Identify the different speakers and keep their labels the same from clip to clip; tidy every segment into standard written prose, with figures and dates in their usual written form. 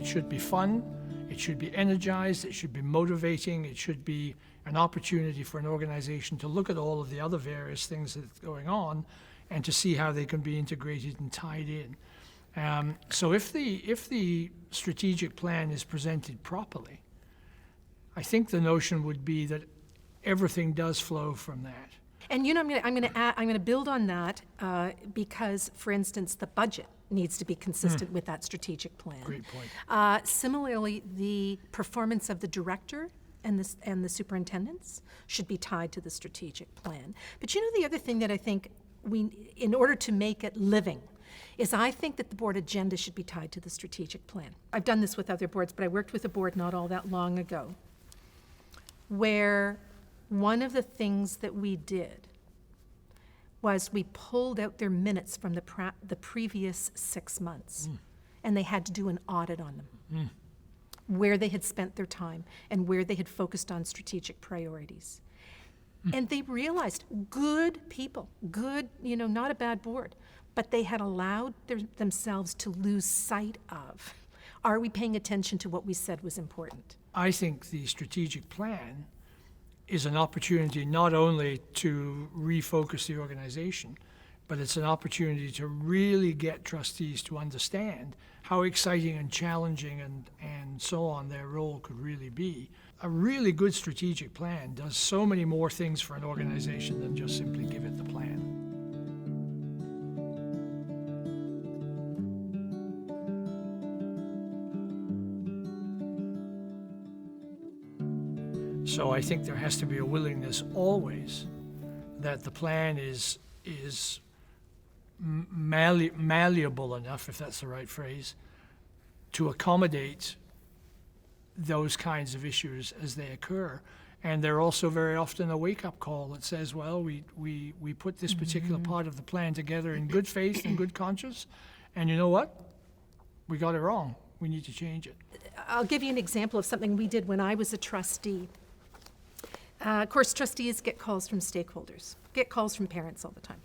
Speaker 1: It should be fun, it should be energized, it should be motivating, it should be an opportunity for an organization to look at all of the other various things that's going on and to see how they can be integrated and tied in. So if the strategic plan is presented properly, I think the notion would be that everything does flow from that.
Speaker 2: And I'm going to build on that because, for instance, the budget needs to be consistent with that strategic plan.
Speaker 1: Great point.
Speaker 2: Similarly, the performance of the director and the superintendents should be tied to the strategic plan. But the other thing that I think in order to make it living, is I think that the board agenda should be tied to the strategic plan. I've done this with other boards, but I worked with a board not all that long ago, where one of the things that we did was we pulled out their minutes from the previous 6 months, and they had to do an audit on them, where they had spent their time and where they had focused on strategic priorities. And they realized good people, good, not a bad board, but they had allowed themselves to lose sight of, are we paying attention to what we said was important?
Speaker 1: I think the strategic plan is an opportunity not only to refocus the organization, but it's an opportunity to really get trustees to understand how exciting and challenging and so on their role could really be. A really good strategic plan does so many more things for an organization than just simply give it the plan. So I think there has to be a willingness always that the plan is malleable enough, if that's the right phrase, to accommodate those kinds of issues as they occur. And they're also very often a wake-up call that says, well, we put this particular part of the plan together in good faith and good conscience, and you know what? We got it wrong. We need to change it.
Speaker 2: I'll give you an example of something we did when I was a trustee. Of course, trustees get calls from stakeholders, get calls from parents all the time.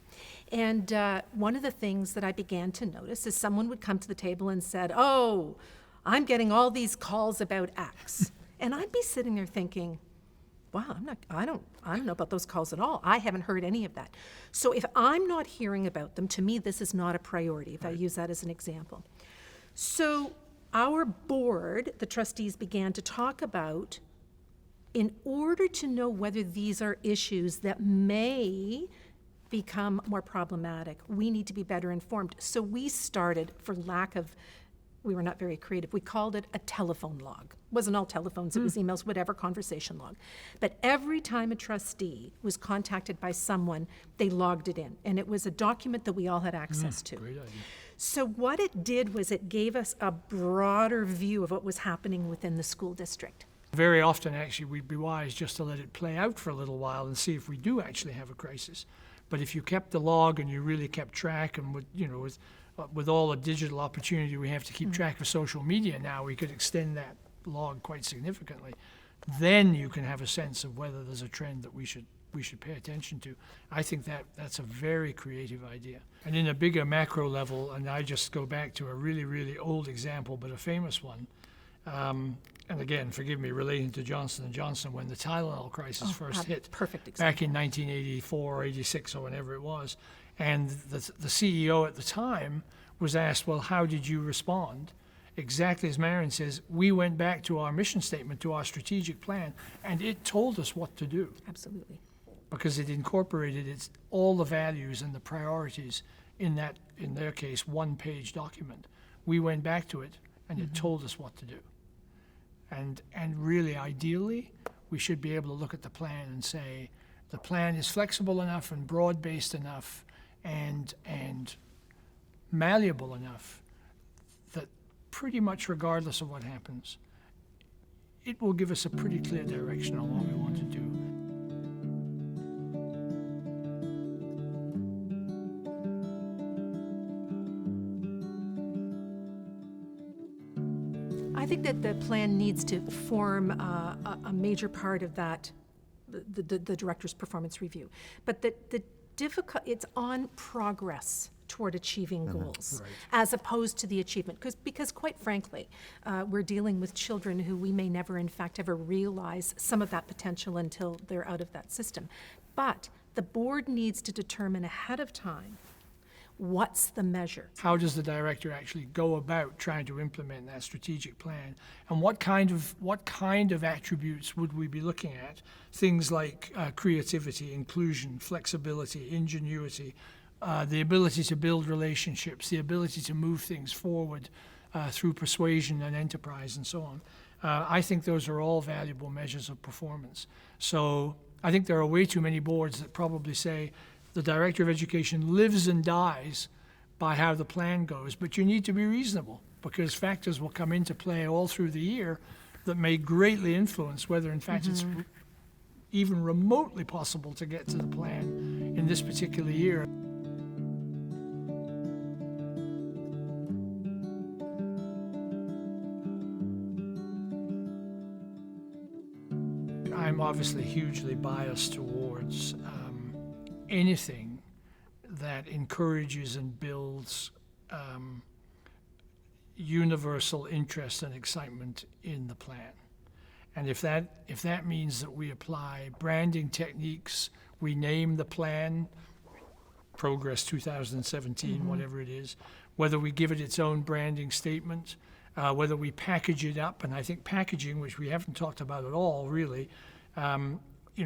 Speaker 2: And one of the things that I began to notice is someone would come to the table and said, oh, I'm getting all these calls about X. And I'd be sitting there thinking, wow, I don't know about those calls at all. I haven't heard any of that. So if I'm not hearing about them, to me, this is not a priority, if I use that as an example. So our board, the trustees, began to talk about, in order to know whether these are issues that may become more problematic, we need to be better informed. So we started, we were not very creative, we called it a telephone log. It wasn't all telephones, it was emails, whatever, conversation log. But every time a trustee was contacted by someone, they logged it in. And it was a document that we all had access to.
Speaker 1: Great idea.
Speaker 2: So what it did was it gave us a broader view of what was happening within the school district.
Speaker 1: Very often, actually, we'd be wise just to let it play out for a little while and see if we do actually have a crisis. But if you kept the log and you really kept track, and with all the digital opportunity we have to keep track of social media now, we could extend that log quite significantly. Then you can have a sense of whether there's a trend that we should pay attention to. I think that's a very creative idea. And in a bigger macro level, and I just go back to a really, really old example, but a famous one. And again, forgive me, relating to Johnson & Johnson, when the Tylenol crisis first hit back in 1984 or 86 or whenever it was, and the CEO at the time was asked, well, how did you respond? Exactly as Marion says, we went back to our mission statement, to our strategic plan, and it told us what to do.
Speaker 2: Absolutely.
Speaker 1: Because it incorporated all the values and the priorities in that, in their case, one-page document. We went back to it, and it told us what to do. And really, ideally, we should be able to look at the plan and say, the plan is flexible enough and broad-based enough and malleable enough that pretty much regardless of what happens, it will give us a pretty clear direction on what we want to do.
Speaker 2: I think that the plan needs to form a major part of that, the director's performance review. But it's on progress toward achieving goals,
Speaker 1: Right.
Speaker 2: as opposed to the achievement. Because quite frankly, we're dealing with children who we may never, in fact, ever realize some of that potential until they're out of that system. But the board needs to determine ahead of time, what's the measure?
Speaker 1: How does the director actually go about trying to implement that strategic plan? And what kind of attributes would we be looking at? Things like creativity, inclusion, flexibility, ingenuity, the ability to build relationships, the ability to move things forward through persuasion and enterprise and so on. I think those are all valuable measures of performance. So I think there are way too many boards that probably say, the director of education lives and dies by how the plan goes, but you need to be reasonable because factors will come into play all through the year that may greatly influence whether in fact it's even remotely possible to get to the plan in this particular year. I'm obviously hugely biased towards anything that encourages and builds universal interest and excitement in the plan. And if that means that we apply branding techniques, we name the plan, Progress 2017, whatever it is, whether we give it its own branding statement, whether we package it up, and I think packaging, which we haven't talked about at all really,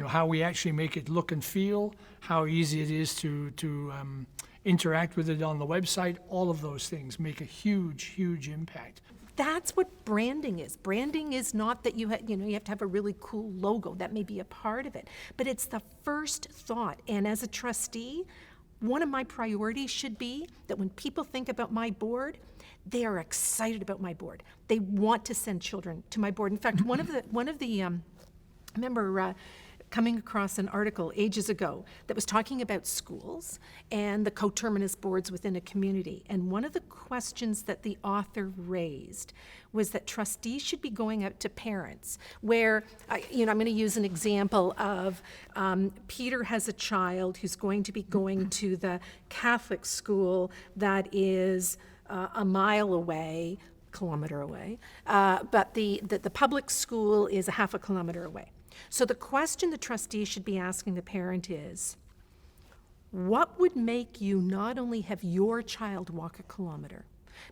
Speaker 1: how we actually make it look and feel, how easy it is to interact with it on the website, all of those things make a huge, huge impact.
Speaker 2: That's what branding is. Branding is not that you have to have a really cool logo. That may be a part of it, but it's the first thought. And as a trustee, one of my priorities should be that when people think about my board, they are excited about my board. They want to send children to my board. In fact, one of the I remember coming across an article ages ago that was talking about schools and the coterminous boards within a community. And one of the questions that the author raised was that trustees should be going out to parents where, I'm going to use an example of Peter has a child who's going to be going to the Catholic school that is a mile away, kilometer away, but the public school is a half a kilometer away. So the question the trustee should be asking the parent is, what would make you not only have your child walk a kilometer,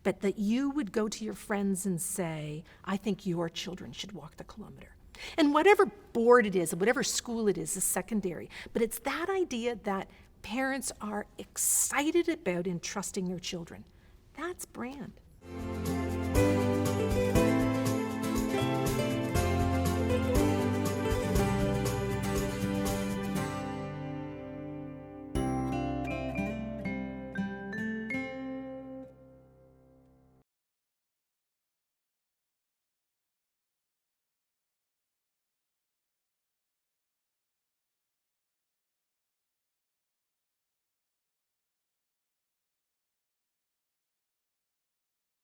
Speaker 2: but that you would go to your friends and say, I think your children should walk the kilometer? And whatever board it is, whatever school it is secondary. But it's that idea that parents are excited about entrusting their children. That's brand.